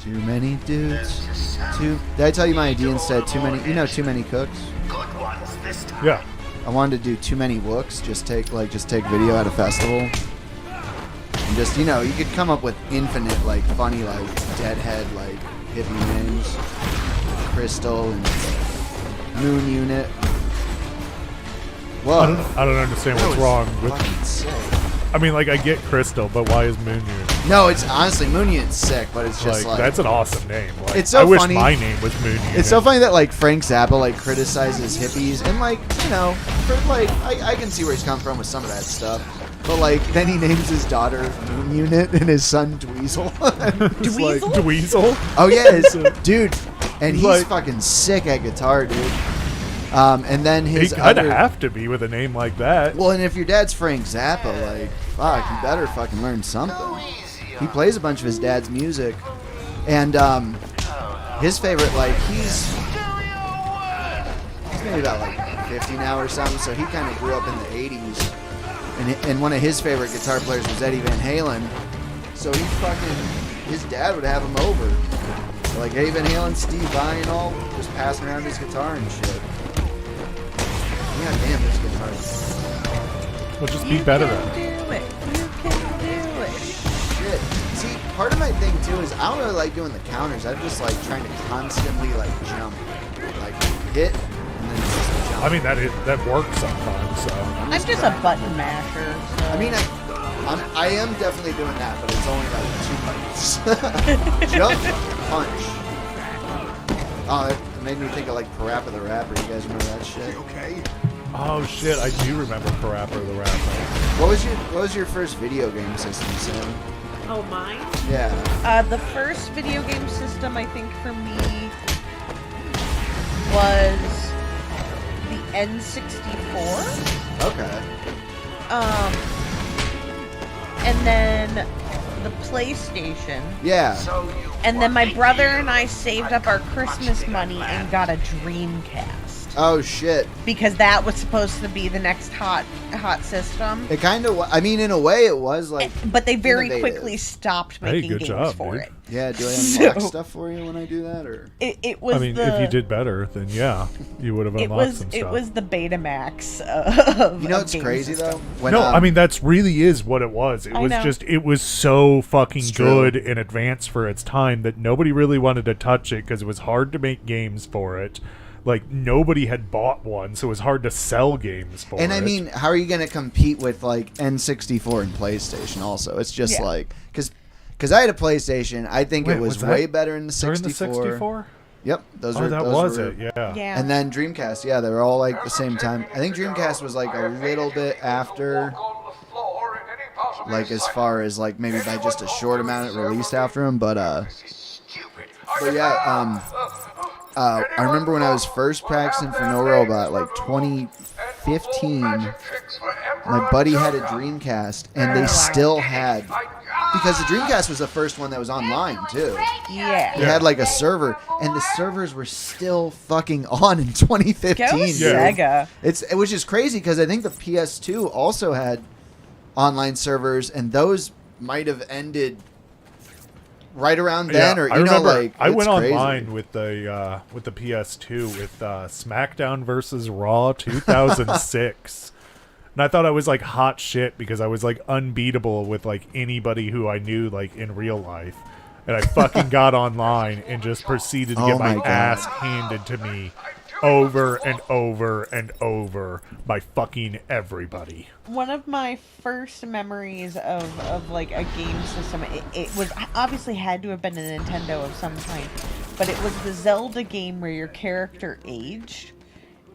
Too many dudes. Did I tell you my idea instead? Too many. You know, too many cooks. Good ones this time. Yeah. I wanted to do too many wooks. Just take video at a festival. And just, you know, you could come up with infinite, like, funny, like, deadhead, like, hippie names. Crystal and Moon Unit. Whoa. I don't understand what's wrong with. Fucking sick. I mean, like, I get Crystal, but why is Moon Unit? No, it's honestly Moon Unit's sick, but it's just like that's an awesome name. Like, It's so I wish funny. my name was Moon Unit. it's so funny that like Frank Zappa like criticizes hippies and like, you know, for like I can see where he's come from with some of that stuff. But like then he names his daughter Moon Unit and his son Dweezil. It's like, Dweezil? Dweezil. oh yeah, dude. And he's Like- fucking sick at guitar, dude. And then He his kind of other have to be with a name like that. well, and if your dad's Frank Zappa, like, fuck, you better fucking learn something. He plays a bunch of his dad's music, and his favorite, like, he's maybe about like 50 now or something. So he kind of grew up in the '80s, and one of his favorite guitar players was Eddie Van Halen. So he his dad would have him over, like Eddie Van Halen, Steve Vai, and all, just passing around his guitar and shit. God damn, this guitar. We'll just be better at it. Do it. You can do it. Shit. See, part of my thing too is I don't really like doing the counters. I'm just like trying to constantly like jump, like hit, and then just jump. I mean, that works sometimes. So I'm just a button masher. So. I mean, I am definitely doing that, but it's only like 2 buttons. Jump, punch. Oh, it made me think of like Parappa the Rapper. You guys remember that shit? oh shit, I do remember Parappa the Rapper. What was your first video game system, Sam? Oh, mine? Yeah. The first video game system, I think, for me was the N64. Okay. And then the PlayStation. Yeah. And then my brother and I saved up our Christmas money and got a Dreamcast. Oh shit. Because that was supposed to be the next hot system. It kind of. I mean, in a way, it was like. But they very innovative. quickly stopped Hey, making good games job, for dude. it. Yeah. Do I unlock So- stuff for you when I do that, or? It was I mean, if you did better, then yeah, you would have unlocked some stuff. It was the Betamax of You know of what's game crazy system. though? When, No, I mean that's really is what it was. It I was know. just it was so fucking It's true. good in advance for its time that nobody really wanted to touch it because it was hard to make games for it. Like nobody had bought one, so it was hard to sell games for it. And I mean, how are you going to compete with like N64 and PlayStation? Also, it's just Yeah. like because I had a PlayStation. I think Wait, it was that way better in the during 64. the 64? Yep, those Oh, were. that those was were, it. Yeah. Yeah. And then Dreamcast, yeah, they were all like the same time. I think Dreamcast was like a little bit after, like as far as like maybe by just a short amount it released after him, but yeah, I remember when I was first practicing for No Robot, like 2015, my buddy had a Dreamcast, and they still had, because the Dreamcast was the first one that was online too. Yeah. They had like a server, and the servers were still fucking on in 2015. Go dude. Sega. Which is crazy because I think the PS2 also had online servers, and those might have ended right around then, or I you know, remember like I it's went crazy. online with the PS2 with SmackDown versus Raw 2006. And I thought I was like hot shit because I was like unbeatable with like anybody who I knew like in real life. And I fucking got online and just proceeded to Oh get my my God. ass handed to me over and over and over by fucking everybody. One of my first memories of like a game system, it was obviously had to have been a Nintendo of some kind, but it was the Zelda game where your character aged,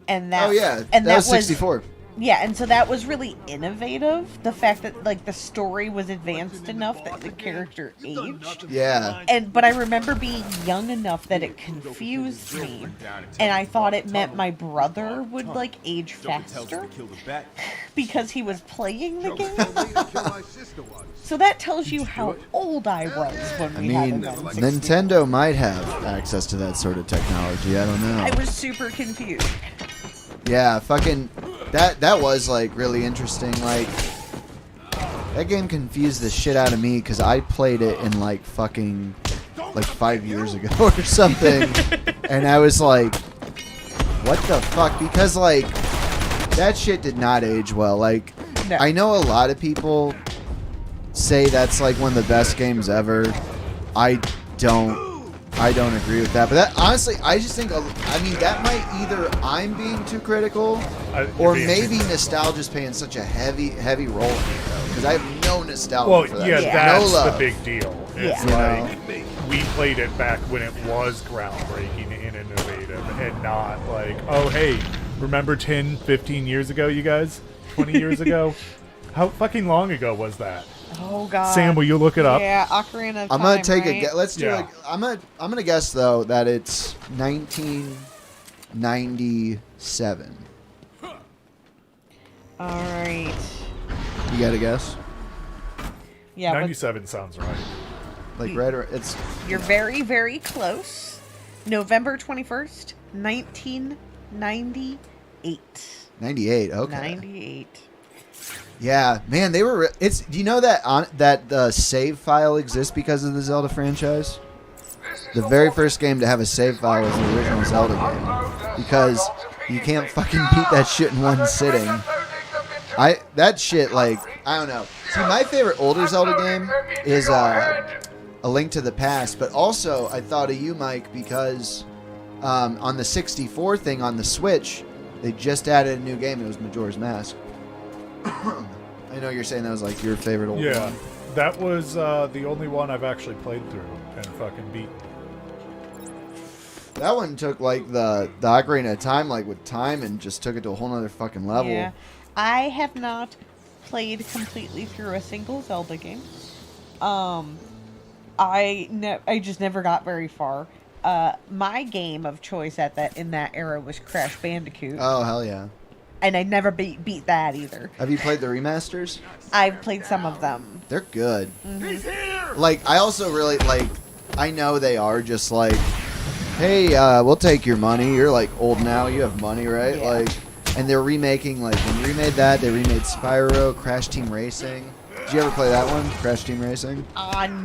and that Oh yeah, and that was 64. Yeah, and so that was really innovative. The fact that like the story was advanced enough that the character aged. Yeah. But I remember being young enough that it confused me, and I thought it meant my brother would like age faster because he was playing the game. So that tells you how old I was when I we had mean, an N64. Nintendo might have access to that sort of technology. I don't know. I was super confused. Yeah, fucking that was like really interesting. Like that game confused the shit out of me because I played it in like fucking like 5 years ago or something, and I was like, what the fuck? Because like that shit did not age well. Like No. I know a lot of people say that's like one of the best games ever. I don't agree with that. But that honestly, I just think I mean that might either I'm being too critical or maybe nostalgia's playing such a heavy role in it though, because I have no nostalgia Well, for that. yeah, shit. that's no the love. big deal. It's Yeah. like we played it back when it was groundbreaking and innovative, and not like, oh hey, remember 10, 15 years ago, you guys? 20 years ago? How fucking long ago was that? Oh God. Sam, will you look it up? Yeah, Ocarina of I'm Time, gonna take right? a guess. Let's do Yeah. it. I'm gonna guess though that it's 1997. All right. You got a guess? Yeah, but 97 sounds right. Like right or it's you're very, very close. November 21st, 1998. 98. Okay. 98. Yeah, man, they were. It's. Do you know that that the save file exists because of the Zelda franchise? The very first game to have a save file was the original Zelda game, because you can't fucking beat that shit in one sitting. That shit, like, I don't know. See, my favorite older Zelda game is A Link to the Past, but also I thought of you, Mike, because on the 64 thing on the Switch, they just added a new game. It was Majora's Mask. I know you're saying that was like your favorite old Yeah, one. that was the only one I've actually played through and fucking beat. That one took like the Ocarina of Time, like with time, and just took it to a whole nother fucking level. Yeah. I have not played completely through a single Zelda game. I just never got very far. My game of choice in that era was Crash Bandicoot, Oh hell yeah! and I never beat that either. Have you played the remasters? I've played some of them. They're good. Like I also really like. I know they are just like, hey, we'll take your money. You're like old now. You have money, right? Yeah. Like, and they're remaking like when you remade that, they remade Spyro, Crash Team Racing. Did you ever play that one, Crash Team Racing?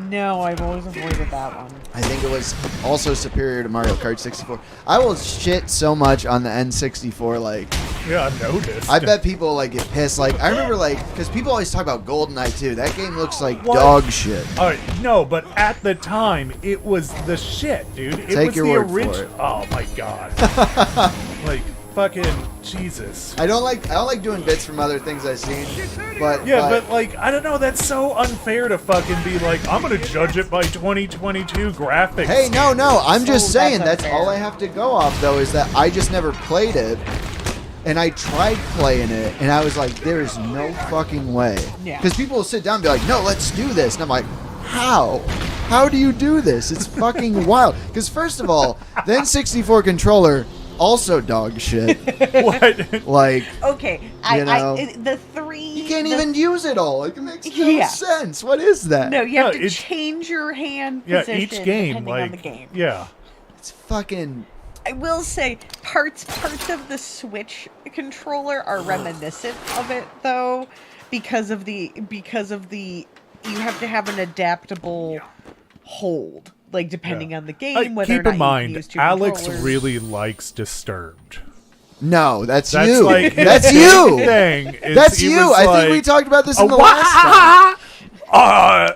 No, I've always avoided that one. I think it was also superior to Mario Kart 64. I will shit so much on the N64. Like, Yeah, I noticed. I bet people like get pissed. Like, I remember like because people always talk about GoldenEye too. That game looks like What? dog shit. No, but at the time, it was the shit, dude. It Take was your the word for original. it. Oh my god. Like fucking Jesus. I don't like doing bits from other things I've seen, but Yeah, but like I don't know. That's so unfair to fucking be like, I'm gonna judge it by 2022 graphics. hey, no, I'm just So saying that's that's all unfair. I have to go off though is that I just never played it, and I tried playing it, and I was like, there is no fucking way. Yeah. Because people will sit down and be like, no, let's do this, and I'm like, how? How do you do this? It's fucking wild. Because first of all, the N64 controller also dog shit. What? Like, Okay, You know? the three. you can't the- even use it all. Like, it makes no Yeah. sense. What is that? No, you have No, to it's- change your hand Yeah, position each game, depending like on the game. yeah. It's fucking. I will say parts of the Switch controller are reminiscent of it though, because of the you have to have an adaptable hold, like depending on the game. Whether Keep or not in you mind, can use two Alex controllers. really likes Disturbed. No, that's That's you. like his That's big you. Thing is That's he you. was I think we like, talked about this in the "Oh, last time.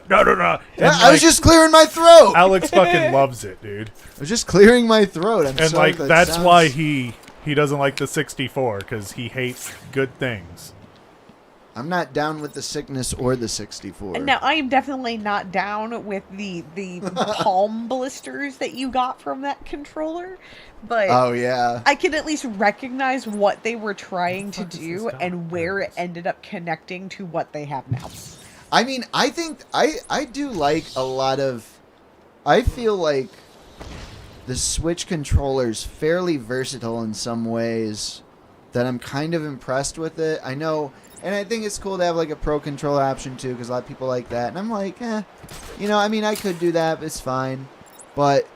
No. And I was like, just clearing my throat. Alex fucking loves it, dude. I was just clearing my throat. I'm And sorry like if that that's sounds- why he doesn't like the 64 because he hates good things. I'm not down with the sickness or the 64. And now I am definitely not down with the palm blisters that you got from that controller, but Oh yeah. I can at least recognize what they were trying to fuck is do this dog? and where it ended up connecting to what they have now. I mean, I think I do like a lot of. I feel like the Switch controller's fairly versatile in some ways. That I'm kind of impressed with it. I know, and I think it's cool to have like a pro controller option too, because a lot of people like that. And I'm like, you know, I mean, I could do that, but it's fine. But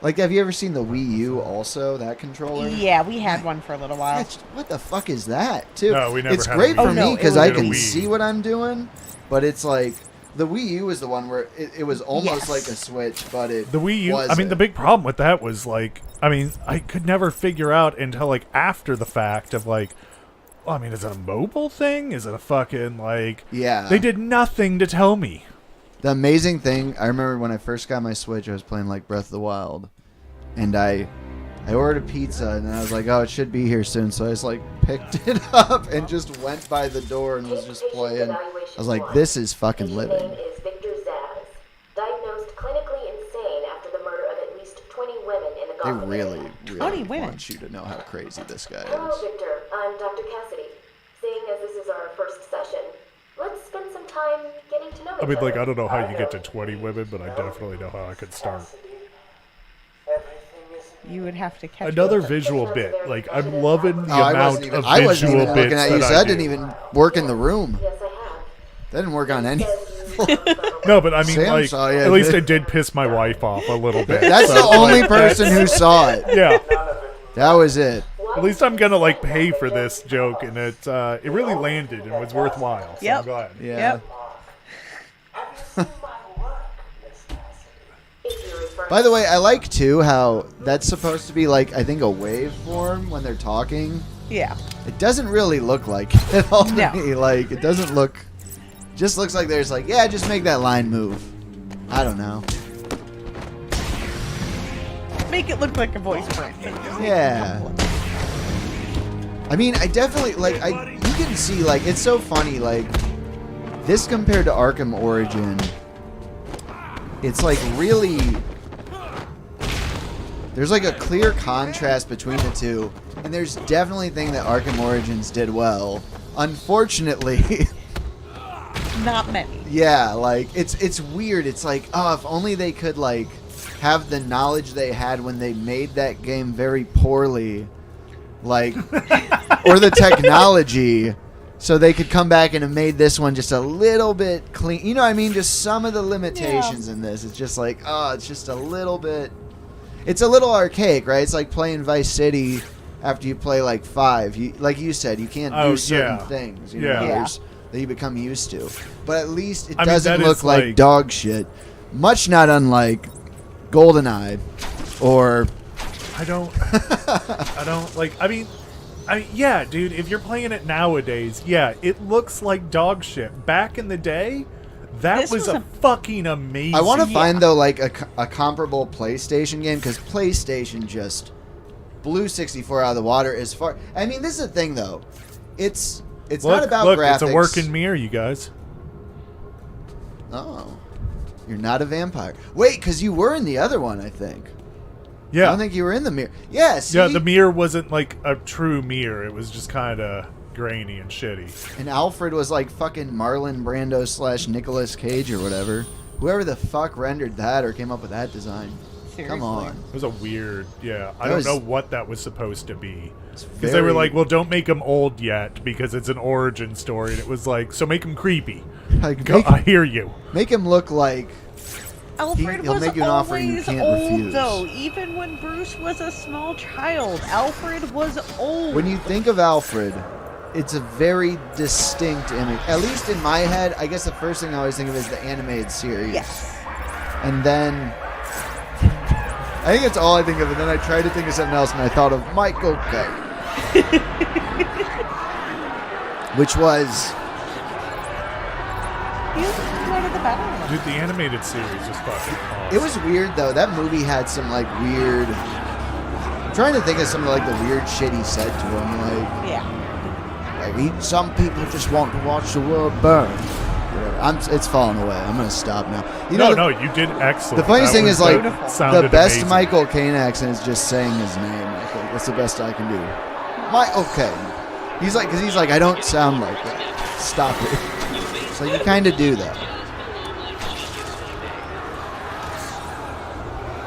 like, have you ever seen the Wii U also? That controller? Yeah, we had one for a little while. What the fuck is that, too? No, we never It's had a great Wii for U. me Oh, no, because it I was a can Wii. see what I'm doing, but it's like The Wii U was the one where it was almost Yes. like a Switch, but it The Wii U. I mean, wasn't. the big problem with that was like, I mean, I could never figure out until like after the fact of like, well, I mean, is it a mobile thing? Is it a fucking like? Yeah. They did nothing to tell me. The amazing thing, I remember when I first got my Switch, I was playing like Breath of the Wild, and I ordered a pizza, and I was like, oh, it should be here soon. So I just like picked it up and just went by the door and was just playing. I was like, this is fucking living. His name is Victor Zaz, diagnosed clinically insane after the murder of at least 20 women in the They Gotham really, area. really 20 women. want you to know how crazy this guy Hello, is. Victor. I'm Dr. Cassidy. Seeing as this is our first session, let's spend some time getting to know I each mean, like, other. I don't know how you get to 20 women, but I definitely know how I could start. You would have to catch Another it. visual bit. Like, I'm loving the I amount wasn't even, of I wasn't visual even bits looking at you, that so I that do. didn't even work in the room. Yes, I have. That didn't work on any. No, but I mean, Sam like, saw you, at least did. it did piss my wife off a little bit. That's so, the only like, person who saw it. Yeah. That was it. At least I'm gonna like pay for this joke, and it really landed and was worthwhile. So Yep. I'm glad. Yeah. Yep. If you refer By the way, I like too how that's supposed to be like I think a waveform when they're talking. Yeah. It doesn't really look like it at all to No. me. Like it doesn't look. Just looks like there's like yeah, just make that line move. I don't know. Make it look like a voice print. Yeah. I mean, I definitely like you can see like it's so funny like this compared to Arkham Origin. It's like really there's like a clear contrast between the two, and there's definitely a thing that Arkham Origins did well. Unfortunately, Not many. yeah, like it's weird. It's like, oh, if only they could like have the knowledge they had when they made that game very poorly, like or the technology, so they could come back and have made this one just a little bit clean. You know what I mean? Just some of the limitations in this. It's just like, oh, it's just a little bit. It's a little archaic, right? It's like playing Vice City after you play like 5. You, like you said, you can't Oh, do certain yeah. things. You Yeah. know, Yeah. there's- that you become used to. But at least it I mean, doesn't that look is, like like- dog shit. Much not unlike GoldenEye or I don't like. I mean, yeah, dude. If you're playing it nowadays, yeah, it looks like dog shit. Back in the day, that This was was a fucking amazing. I want to find though like a comparable PlayStation game because PlayStation just blew 64 out of the water as far. I mean, this is the thing though. It's not about graphics. It's a working mirror, you guys. Oh, you're not a vampire. Wait, because you were in the other one, I think. I Yeah, don't think you were in the mirror. Yeah, see? yeah. The mirror wasn't like a true mirror. It was just kind of grainy and shitty. And Alfred was like fucking Marlon Brando / Nicolas Cage or whatever. Whoever the fuck rendered that or came up with that design. Come Seriously. on. It was a weird, yeah. I That don't was- know what that was supposed to be. It's Because they were very- like, well, don't make him old yet because it's an origin story. And it was like, so make him creepy. Like, Go, make, I hear you. make him look like Alfred he'll was make you an offer you always can't old, refuse. though. Even when Bruce was a small child, Alfred was old. when you think of Alfred, it's a very distinct image. At least in my head, I guess the first thing I always think of is the animated series. Yes. And then I think that's all I think of, and then I tried to think of something else, and I thought of Michael Caine, which was He was one of the better ones. Dude, the animated series is fucking awesome. it was weird though. That movie had some like weird. I'm trying to think of some of like the weird shit he said to him, Yeah. like some people just want to watch the world burn. Whatever. It's falling away. I'm gonna stop now. You know, No, you did excellent. The funniest That thing was is like beautiful. sounded the best amazing. Michael Caine accent is just saying his name. I think that's the best I can do. Michael Caine. He's like I don't sound like that. Stop it. So you kind of do that.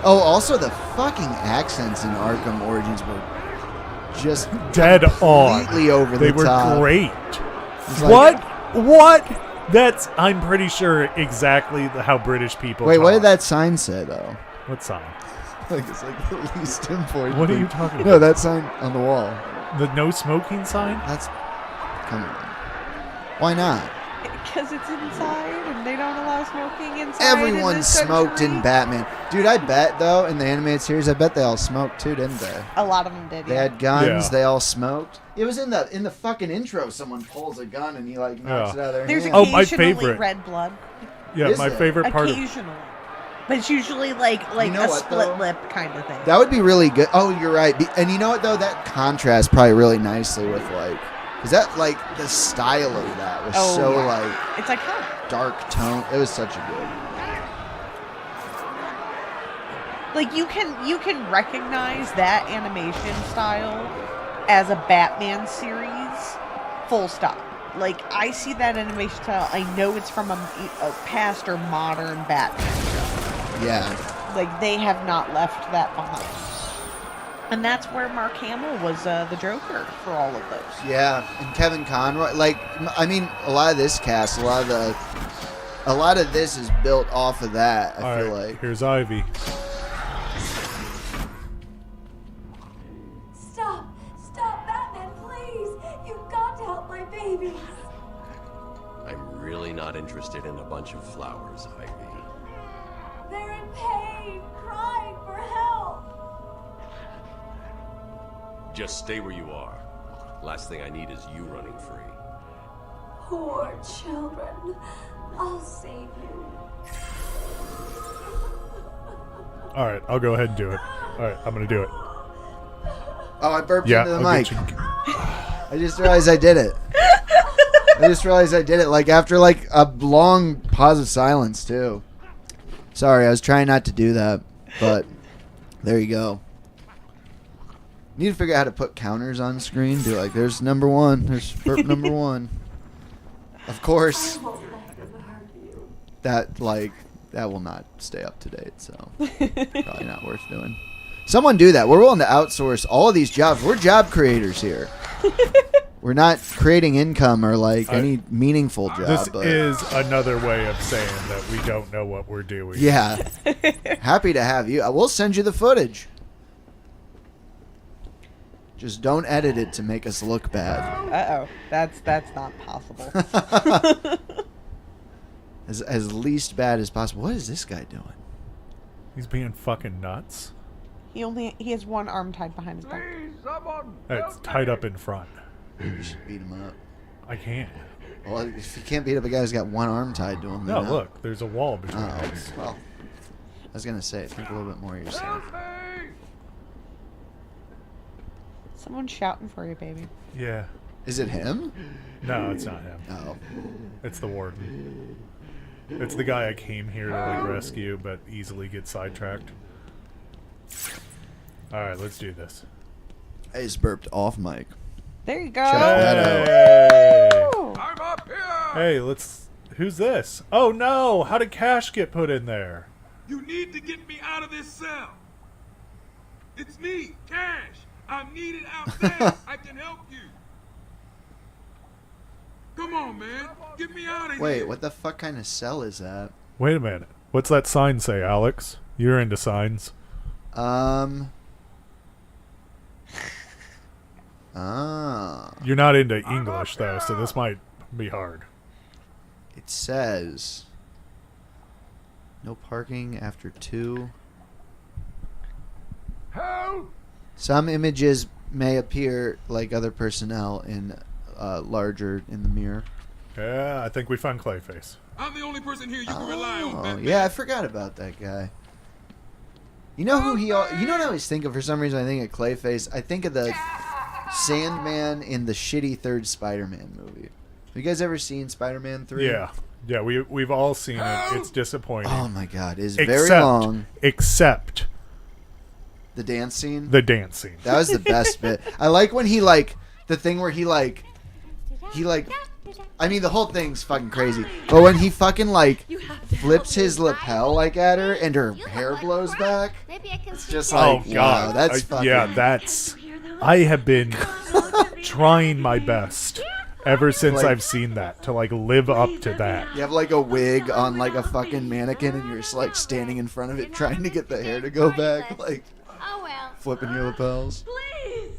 Oh, also the fucking accents in Arkham Origins were just Dead on. completely over They the were top. great. It's like- What? That's, I'm pretty sure, exactly how British people Wait, talk. what did that sign say though? What sign? Like it's like the least important. What are thing. you talking No, about? that sign on the wall. The no smoking sign? That's come on. Why not? Because it's inside and they don't allow smoking inside. Everyone in this smoked country. in Batman. Dude, I bet, though, in the animated series, I bet they all smoked, too, didn't they? A lot of them did. They Yeah. had guns. Yeah. They all smoked. It was in the fucking intro. Someone pulls a gun and he like knocks Yeah. it out of their There's hand. Oh, my occasionally favorite. red blood. Yeah, Is my there? favorite part of Occasionally. But it's usually like You know a what, split though? lip kind of thing. That would be really good. Oh, you're right. And you know what though? That contrasts probably really nicely with like, is that like the style of that was Oh, so yeah. like It's iconic. dark tone. It was such a good. Like you can recognize that animation style as a Batman series, full stop. Like I see that animation style, I know it's from a past or modern Batman show. Yeah. Like they have not left that behind. And that's where Mark Hamill was the Joker for all of those. Yeah, and Kevin Conroy. Like, I mean, a lot of this cast, a lot of this is built off of that. I All feel right, like. here's Ivy. Stop! Stop, Batman, please! You've got to help my babies! I'm really not interested in a bunch of flowers, Ivy. They're in pain, crying for help! Just stay where you are. Last thing I need is you running free. Poor children. I'll save you. All right, I'll go ahead and do it. All right, I'm gonna do it. Oh, I burped Yeah, into the I'll mic. get you- I just realized I did it. Like after like a long pause of silence too. Sorry, I was trying not to do that, but there you go. Need to figure out how to put counters on screen. Do like there's number one, there's burp number one. Of course, I won't let them hurt you. that will not stay up to date, so probably not worth doing. Someone do that. We're willing to outsource all of these jobs. We're job creators here. We're not creating income or like any meaningful job. This but is another way of saying that we don't know what we're doing. yeah, happy to have you. We'll send you the footage. Just don't edit it to make us look bad. Uh-oh. That's not possible. As least bad as possible. What is this guy doing? He's being fucking nuts. He has one arm tied behind his back. It's tied up in front. You should beat him up. I can't. Well, if you can't beat up a guy who's got one arm tied to him, No, then look, there's a wall between Oh, us. well. I was gonna say, think a little bit more of yourself. Someone's shouting for you, baby. Yeah. Is it him? No, it's not him. Oh. It's the warden. It's the guy I came here to like rescue, but easily get sidetracked. All right, let's do this. I just burped off mic. There you go. Check that out. Hey, Ooh. I'm up here! hey, let's. Who's this? Oh no! How did Cash get put in there? You need to get me out of this cell. It's me, Cash. I'm needed out there. I can help you. Come on, man. Get me out of here. Wait, what the fuck kind of cell is that? Wait a minute. What's that sign say, Alex? You're into signs. Ah. You're not into English though, so this might be hard. It says no parking after 2. Help! Some images may appear like other personnel in larger in the mirror. Yeah, I think we found Clayface. I'm the only person here you can rely on, Oh, Batman. yeah, I forgot about that guy. You know who he? You know what I always think of? For some reason, I think of Clayface. I think of the Sandman in the shitty third Spider-Man movie. Have you guys ever seen Spider-Man 3? Yeah, we've all seen it. It's disappointing. Oh my god, it's except, very long. Except The dance scene. the dance scene. That was the best bit. I like when he like the thing where he like. I mean, the whole thing's fucking crazy. But when he fucking like flips his lapel like at her and her hair blows back, it's just like, Oh god, wow, that's fucking. yeah, that's. I have been trying my best ever since Like- I've seen that to like live up to that. You have like a wig on like a fucking mannequin and you're just like standing in front of it trying to get the hair to go back, like Oh well. flipping your lapels. Please.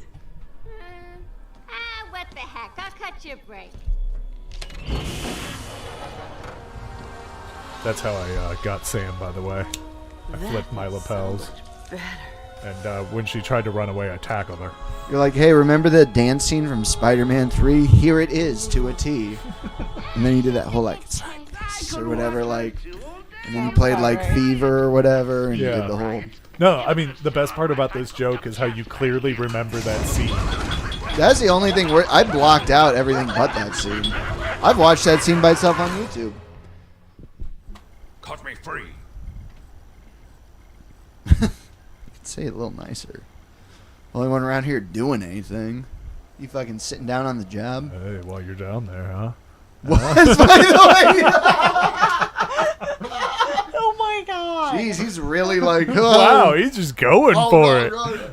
What the heck? I'll cut you a break. That's how I got Sam, by the way. I flipped my lapels. And when she tried to run away, I tackled her. You're like, hey, remember the dance scene from Spider-Man 3? Here it is to a T. And then you did that whole like, it's like this or whatever, like, and then you played like Fever or whatever, and you did the whole. No, I mean, the best part about this joke is how you clearly remember that scene. That's the only thing where I blocked out everything but that scene. I've watched that scene by itself on YouTube. Cut me free. Say it a little nicer. Only one around here doing anything. You fucking sitting down on the job. Hey, while you're down there, huh? What? By the way. Oh my god. Jeez, he's really like, oh. Wow, he's just going for it. Right.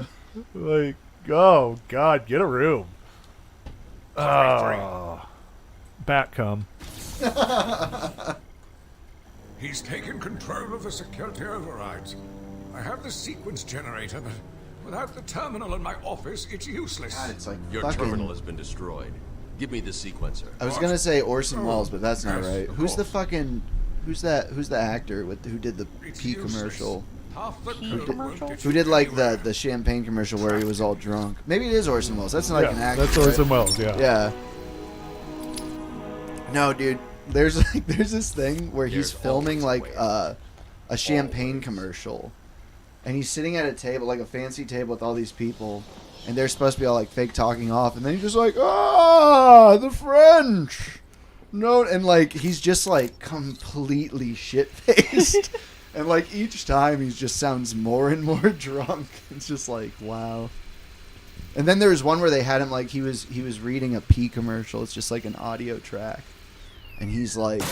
Like, oh god, get a room. Oh, bat cum. He's taken control of the security overrides. I have the sequence generator, but without the terminal in my office, it's useless. God, it's like Your fucking. terminal has been destroyed. Give me the sequencer. I was gonna say Orson Welles, but that's not Yes, right. of Who's the course. fucking? Who's that? Who's the actor who did the It's pee useless. commercial? Half the Pee code commercial? won't get Who you did like anywhere. the champagne commercial where he was all drunk? Maybe it is Orson Welles. That's not like Yeah, an actor. that's Orson right? Welles, yeah. Yeah. No, dude. There's this thing where he's There's filming always like a way. a champagne commercial, and he's sitting at a table, like a fancy table with all these people, and they're supposed to be all like fake talking off, and then he's just like, the French. No, and like he's just like completely shit faced, and like each time he just sounds more and more drunk. It's just like wow. And then there was one where they had him like he was reading a pee commercial. It's just like an audio track, and he's like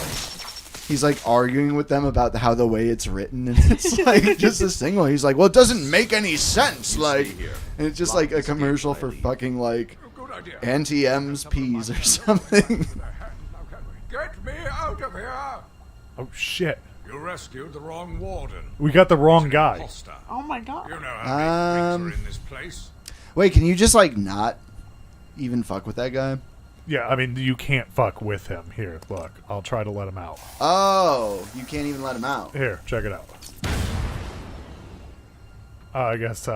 arguing with them about how the way it's written, and it's like just this thing where he's like, well, it doesn't make any sense, You like, stay here. and it's just Lock like a this gate commercial when I for leave. fucking like Oh, good idea. Auntie M's peas or something. Get me out of here! Oh shit, You rescued the wrong warden. we got the wrong guy. Imposter. Oh my god. You know how many things are in this place. Wait, can you just like not even fuck with that guy? Yeah, I mean, you can't fuck with him. Here, look, I'll try to let him out. Oh, you can't even let him out. Here, check it out. I guess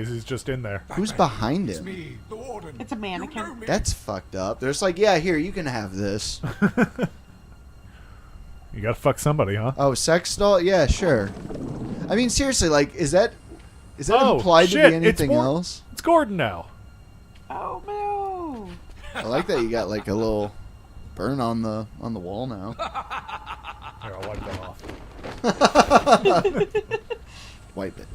he's just in there. Who's behind It's him? me, the warden. It's a mannequin. You know me. That's fucked up. They're just like, yeah, here, you can have this. You gotta fuck somebody, huh? Oh, sex doll? Yeah, sure. I mean, seriously, like, is that Oh, implied shit, to be it's anything more- else? It's Gordon now. Oh no. I like that you got like a little burn on the wall now. Here, I'll wipe that off. Wipe it.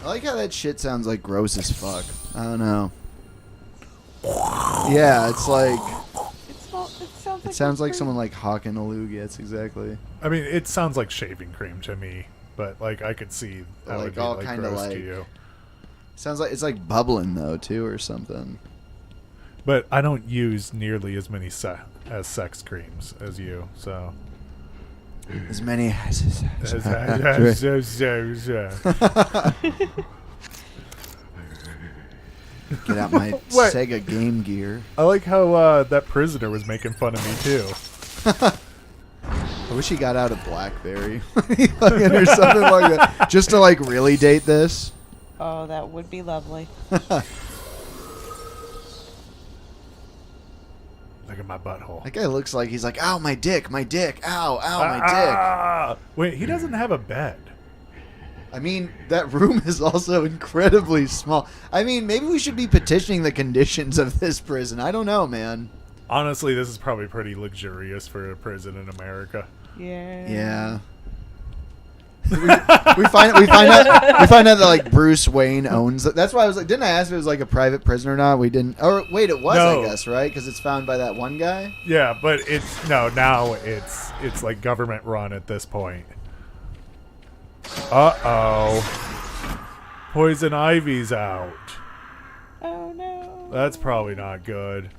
I like how that shit sounds like gross as fuck. I don't know. Yeah, it's like It sounds like someone like hawking a loogie. That's exactly. I mean, it sounds like shaving cream to me, but like I could see that Like, would be all like kinda gross like- to you. Sounds like it's like bubbling though too, or something. But I don't use nearly as many sex creams as you, so. As many as Get out my What? Sega Game Gear. I like how that prisoner was making fun of me too. I wish he got out of BlackBerry or something like that, just to like really date this. Oh, that would be lovely. Look at my butthole. That guy looks like he's like, ow, my dick, ow, my dick. Ah! Wait, he doesn't have a bed. I mean, that room is also incredibly small. I mean, maybe we should be petitioning the conditions of this prison. I don't know, man. Honestly, this is probably pretty luxurious for a prison in America. Yeah. Yeah. we find out that like Bruce Wayne owns it. That's why I was like, didn't I ask if it was like a private prison or not? We didn't. Or wait, it was, No. I guess, right? Because it's found by that one guy. Yeah, but now it's like government run at this point. Uh-oh. Poison Ivy's out. Oh no. That's probably not good.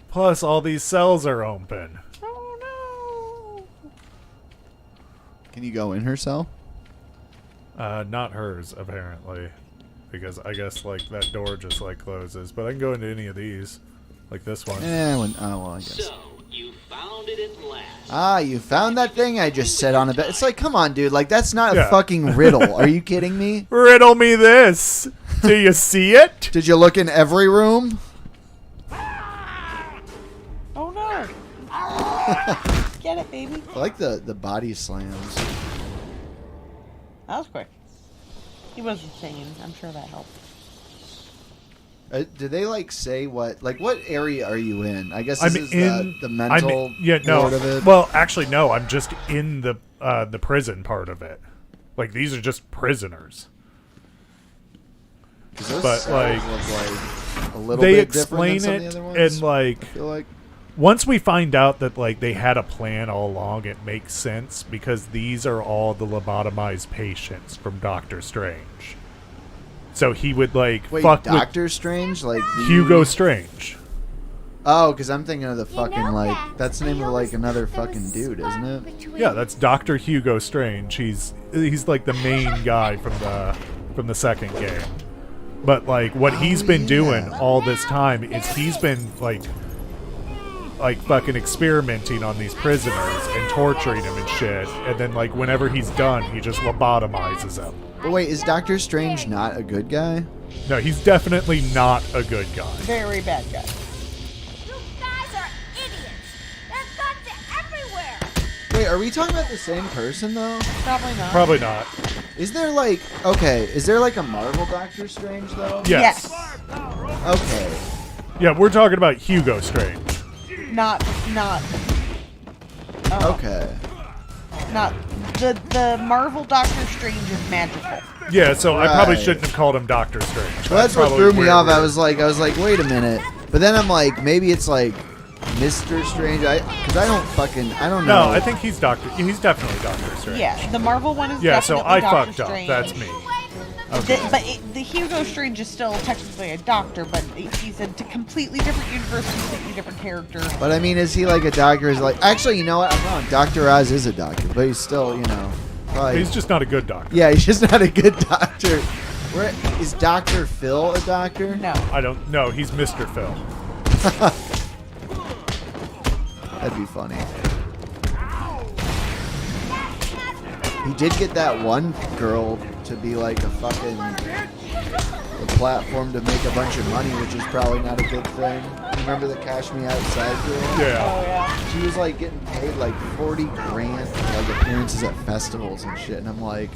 Plus, all these cells are open. Oh Can you go in her cell? Not hers, apparently. Because I guess, like, that door just, like, closes. But I can go into any of these. Like this one. I guess. So, you found it at last. Ah, you found that thing I just set on a bed. It's like, come on, dude. Like, that's not a Yeah. fucking riddle. Are you kidding me? Riddle me this! Do you see it? Did you look in every room? Oh no! Get it, baby. I like the body slams. That was quick. He was insane. I'm sure that helped. Did they like say what area are you in? I guess I'm this is in the mental part of it. Well, actually, no. I'm just in the prison part of it. Like these are just prisoners. But like a little they bit different explain than it, some of the other ones, and like I feel like once we find out that like they had a plan all along, it makes sense because these are all the lobotomized patients from Doctor Strange. So he would like wait, fuck Doctor Strange, like with Hugo Strange. Oh, because I'm thinking of the fucking know like that. that's the name I of like always another thought there fucking was dude, spark isn't it? between- Yeah, that's Dr. Hugo Strange. He's like the main guy from the second game. But like what he's been doing all this time is he's been like fucking experimenting on these prisoners and torturing them and shit. And then like whenever he's done, he just lobotomizes them. But wait, is Doctor Strange not a good guy? No, he's definitely not a good guy. Very bad guy. You guys are idiots. There's guns everywhere. Wait, are we talking about the same person though? Probably not. Probably not. Is there like is there like a Marvel Doctor Strange though? Yes. Okay. Yeah, we're talking about Hugo Strange. Not. Okay. Not the Marvel Doctor Strange is magical. Yeah, so I probably Right. shouldn't have called him Doctor Strange. Well, that's what probably threw me where off. we're- I was like, wait a minute. But then I'm like, maybe it's like Mr. Strange. Because I don't know. No, I think he's definitely Doctor Strange. Yeah, the Marvel one is Yeah, so definitely I Doctor fucked up. Strange. That's me. The Hugo Strange is still technically a doctor, but he's a completely different universe, completely different character. But I mean, is he like a doctor? Is like actually, you know what? I'm wrong. Dr. Oz is a doctor, but he's still, probably. He's just not a good doctor. Yeah, he's just not a good doctor. Where is Dr. Phil a doctor? No. I don't know. He's Mr. Phil. That'd be funny. He did get that one girl to be like a fucking platform to make a bunch of money, which is probably not a good thing. Remember the Cash Me Outside girl? Yeah. Oh yeah. She was like getting paid like 40 grand for like appearances at festivals and shit, and I'm like,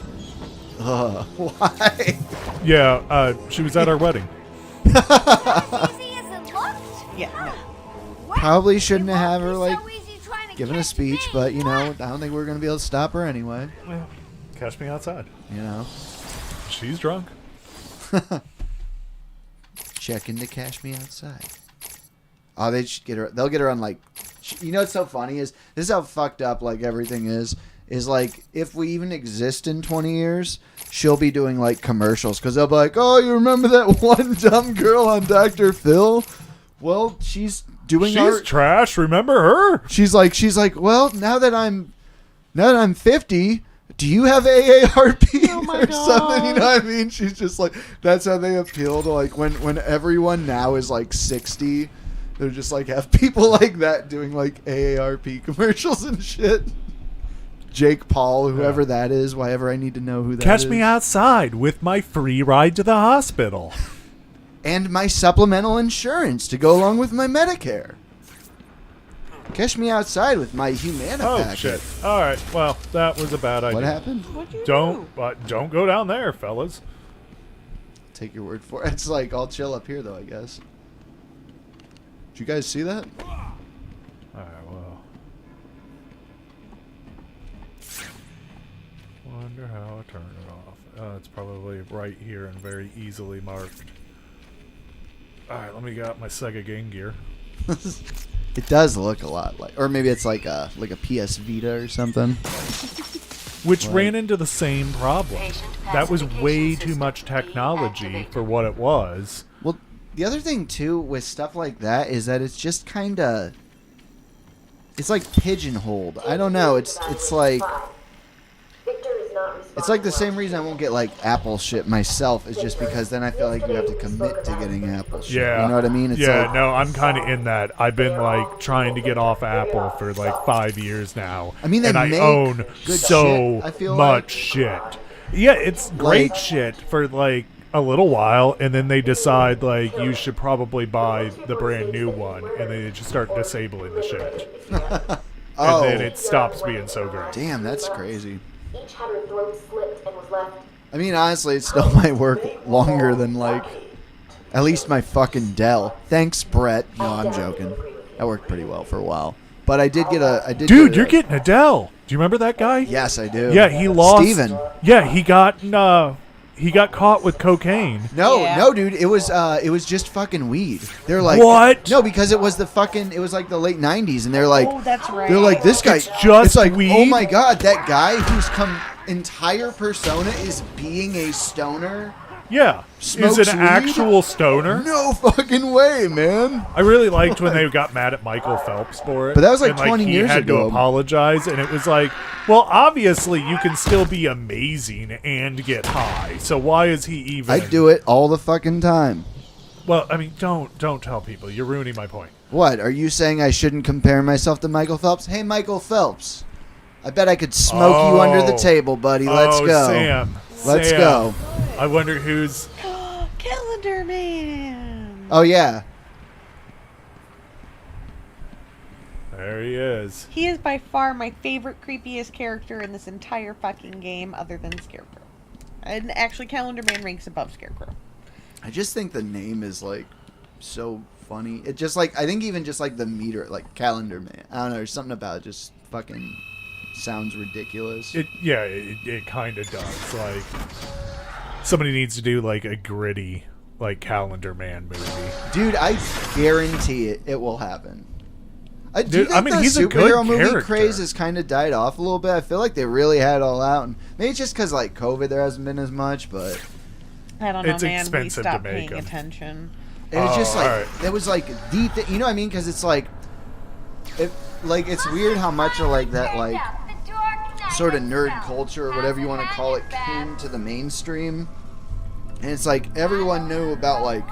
ugh, why? Yeah, she was at our wedding. Easy as it looked. Yeah. No. Probably shouldn't have her like So easy trying to given a catch speech, me. but I don't think we're gonna be able to stop her anyway. Catch me outside. She's drunk. Check into Cash Me Outside. Oh, they should get her. They'll get her on like, what's so funny is this is how fucked up like everything is like if we even exist in 20 years, she'll be doing like commercials because they'll be like, oh, you remember that one dumb girl on Dr. Phil? Well, she's doing She's trash. Remember her? She's like, well, now that I'm 50, do you have AARP Oh my or something? You God. know what I mean? She's just like, that's how they appeal to like when everyone now is like 60. They're just like have people like that doing like AARP commercials and shit. Jake Paul, whoever that is, why ever I need to know who that is. Catch me outside with my free ride to the hospital. And my supplemental insurance to go along with my Medicare. Catch me outside with my Humana Oh packet. shit! All right, well that was a bad idea. What happened? What'd you Don't do? don't go down there, fellas. Take your word for it. It's like all chill up here, though, I guess. Did you guys see that? All right, well. Wonder how I turn it off. It's probably right here and very easily marked. All right, let me get out my Sega Game Gear. It does look a lot like, or maybe it's like a PS Vita or something. Which Right. ran into the same problem. That was way too much technology for what it was. Well, the other thing too with stuff like that is that it's just kind of, it's like pigeonholed. I don't know. It's like It's like the same reason I won't get like Apple shit myself is just because then I feel like you have to commit to getting Apple shit. Yeah. You know what I mean? It's yeah, like, no, I'm kind of in that. I've been like trying to get off Apple for like 5 years now. I mean, they and I make own good so shit, I feel much like. shit. Yeah, it's great Like- shit for like a little while, and then they decide like you should probably buy the brand new one, and they just start disabling the shit, oh, and then it stops being so great. damn, that's crazy. Each had her throat slit and was left. I mean, honestly, it still might work longer than like at least my fucking Dell. Thanks, Brett. No, I'm joking. That worked pretty well for a while. But I did get a. Dude, you're getting a Dell. Do you remember that guy? Yes, I do. Yeah, he lost. Steven. Yeah, he got caught with cocaine. No, Yeah. no, dude. It was just fucking weed. They're like, What? No, because it was it was like the late '90s, and they're like, Oh, that's right. they're like, this guy. It's just it's like, weed? oh my god, that guy whose entire persona is being a stoner. Yeah, Smokes is an weed? actual stoner. No fucking way, man. I really liked when they got mad at Michael Phelps for it. But that was like and, 20 he years had ago. to apologize, and it was like, well, obviously you can still be amazing and get high. So why is he even? I do it all the fucking time. Well, I mean, don't tell people. You're ruining my point. What, are you saying I shouldn't compare myself to Michael Phelps? Hey, Michael Phelps. I bet I could smoke you under the table, buddy. Let's go. Sam. Let's Sam. go. I wonder who's. Calendar Man. Oh, yeah. There he is. He is by far my favorite, creepiest character in this entire fucking game, other than Scarecrow. And actually, Calendar Man ranks above Scarecrow. I just think the name is, like, so funny. It just, like, I think even just, like, the meter, like, Calendar Man. I don't know, there's something about it just fucking sounds ridiculous. It kind of does. Like, somebody needs to do, like, a gritty, like, Calendar Man movie. Dude, I guarantee it will happen. Do you Dude, think I mean, the he's a good superhero movie character. craze has kind of died off a little bit? I feel like they really had it all out. And maybe it's just because, like, COVID, there hasn't been as much, but I don't know, It's man. We expensive to stopped make paying 'em. attention. it was just, like, alright. it was, like, you know what I mean? Because it's, like, it's weird how much of, like, that, like, sort of nerd culture or whatever you want to call it came to the mainstream. And it's, like, everyone knew about, like,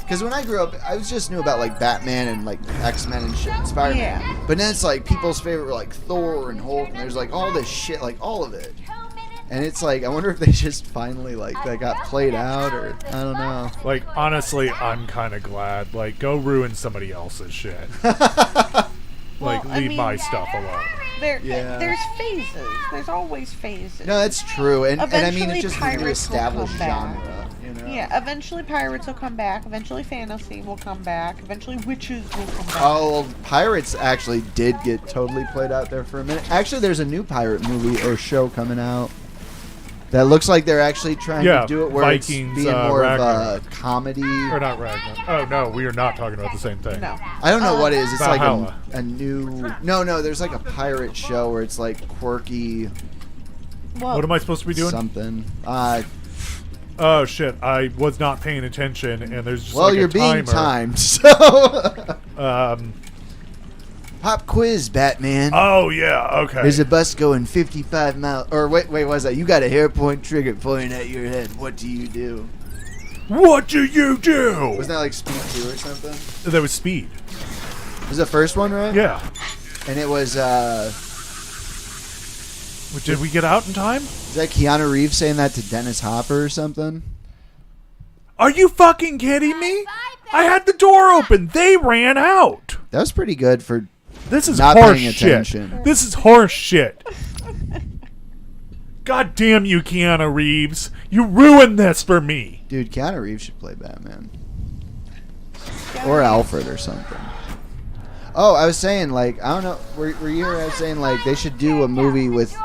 because when I grew up, I just knew about, like, Batman and, like, X-Men and shit, and Spider-Man. Yeah. But then it's, like, people's favorite were, like, Thor and Hulk, and there's, like, all this shit, like, all of it. And it's, like, I wonder if they just finally, like, that got played out, or, I don't know. Like, honestly, I'm kind of glad. Like, go ruin somebody else's shit. Like, Well, I leave mean- my stuff alone. Yeah. There's phases. There's always phases. No, that's true. And I mean, Eventually it's just a pirates will established come back. genre, you know? Yeah, eventually pirates will come back. Eventually fantasy will come back. Eventually witches will come back. Oh, Pirates actually did get totally played out there for a minute. Actually, there's a new pirate movie or show coming out that looks like they're actually trying Yeah, to do it where Vikings, it's being more of a Ragnarok. comedy. Or not Ragnar. Oh, no, we are not talking about the same thing. No. I don't know what it is. It's like Valhalla. a new... No, there's like a pirate show where it's like quirky Well, What am I supposed to be doing? something. Oh, shit. I was not paying attention, and there's just Well, like you're a being timer. timed, so... Um, Pop quiz, Batman. oh, yeah, okay. There's a bus going 55 miles... Or wait, what was that? You got a hair-point trigger pointing at your head. What do you do? What do you do? Wasn't that like Speed 2 or something? There was Speed. Was the first one, right? Yeah. And it was, Did we get out in time? is that Keanu Reeves saying that to Dennis Hopper or something? Are you fucking kidding me? I had the door open. They ran out. That was pretty good for... This is Not horse paying shit. attention. This is horse shit. God damn you, Keanu Reeves. You ruined this for me. Dude, Keanu Reeves should play Batman. Or Alfred or something. Oh, I was saying, like, I don't know, were you here? I was saying, like, they should do a movie with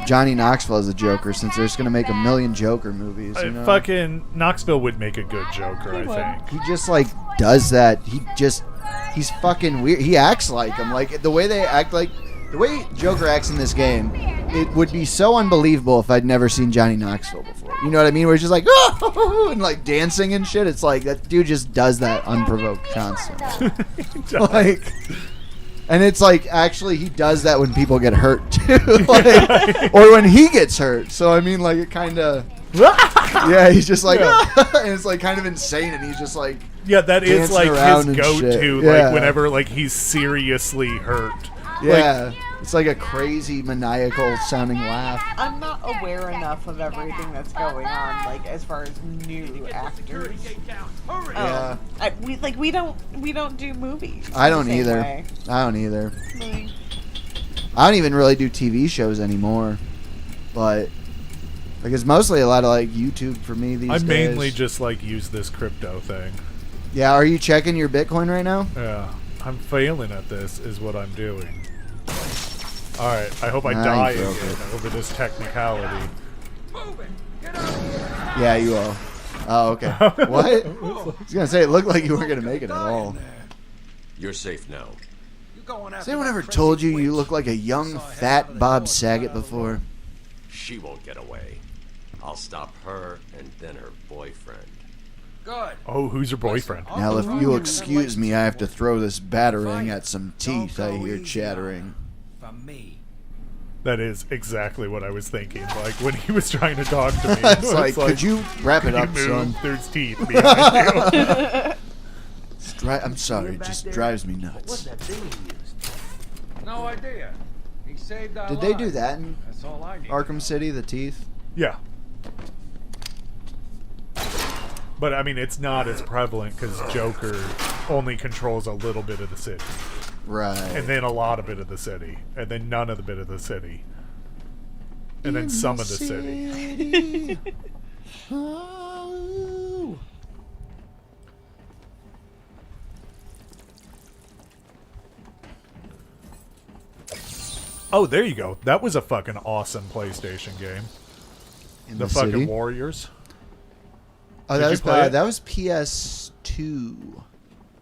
Johnny Knoxville as a Joker, since they're just going to make a million Joker movies, you know? Fucking Knoxville would make a good Joker, I think. He just, like, does that. He's fucking weird. He acts like him. Like, the way they act, like, the way Joker acts in this game, it would be so unbelievable if I'd never seen Johnny Knoxville before. You know what I mean? Where he's just like, oh, and like dancing and shit. It's like, that dude just does that unprovoked constantly. Like, And it's like, actually, he does that when people get hurt, too. Like, or when he gets hurt. So, I mean, like, it kind of... yeah, he's just like... and it's, like, kind of insane, and he's just, like... Yeah, that is, like, his go-to, yeah. like, whenever, like, he's seriously hurt. Yeah. It's like a crazy, maniacal-sounding laugh. I'm not aware enough of everything that's going on, like as far as new actors. Yeah. We don't do movies. I don't the same either. way. I don't either. I don't even really do TV shows anymore. But, like, it's mostly a lot of, like, YouTube for me these days. I mainly just, like, use this crypto thing. Yeah, are you checking your Bitcoin right now? Yeah. I'm failing at this, is what I'm doing. Alright, I hope I die again over this technicality. Yeah, you will. Oh, okay. What? I was going to say, it looked like you weren't going to make it at all. You're safe now. Has anyone ever told you you look like a young, fat Bob Saget before? She won't get away. I'll stop her and then her boyfriend. Good. Oh, who's your boyfriend? Now, if you'll excuse me, I have to throw this battering at some teeth I hear chattering. For me. That is exactly what I was thinking. Like, when he was trying to talk to me. It's like, could you wrap it up, move? son? There's teeth behind you. I'm sorry, it just drives me nuts. No idea. He saved our Did they do that in That's all I need. Arkham City, the teeth? Yeah. But, I mean, it's not as prevalent because Joker only controls a little bit of the city. Right. And then a lot of bit of the city. And then none of the bit of the city. And then some of the city. Oh. Oh, there you go. That was a fucking awesome PlayStation game. In The city? fucking Warriors. Oh, Did you play it? that was PS2.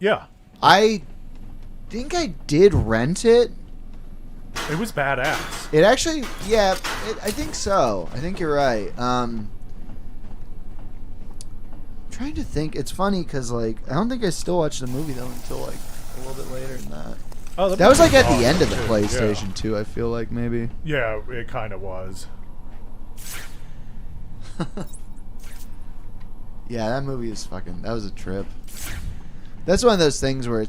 Yeah. I think I did rent it. It was badass. It actually, yeah, I think so. I think you're right. Trying to think. It's funny because, like, I don't think I still watched the movie, though, until, like, a little bit later than that. Oh, That was, like, at the awesome end of the too. PlayStation 2, I feel like, maybe. Yeah, it kind of was. Yeah, that movie is fucking... That was a trip. That's one of those things where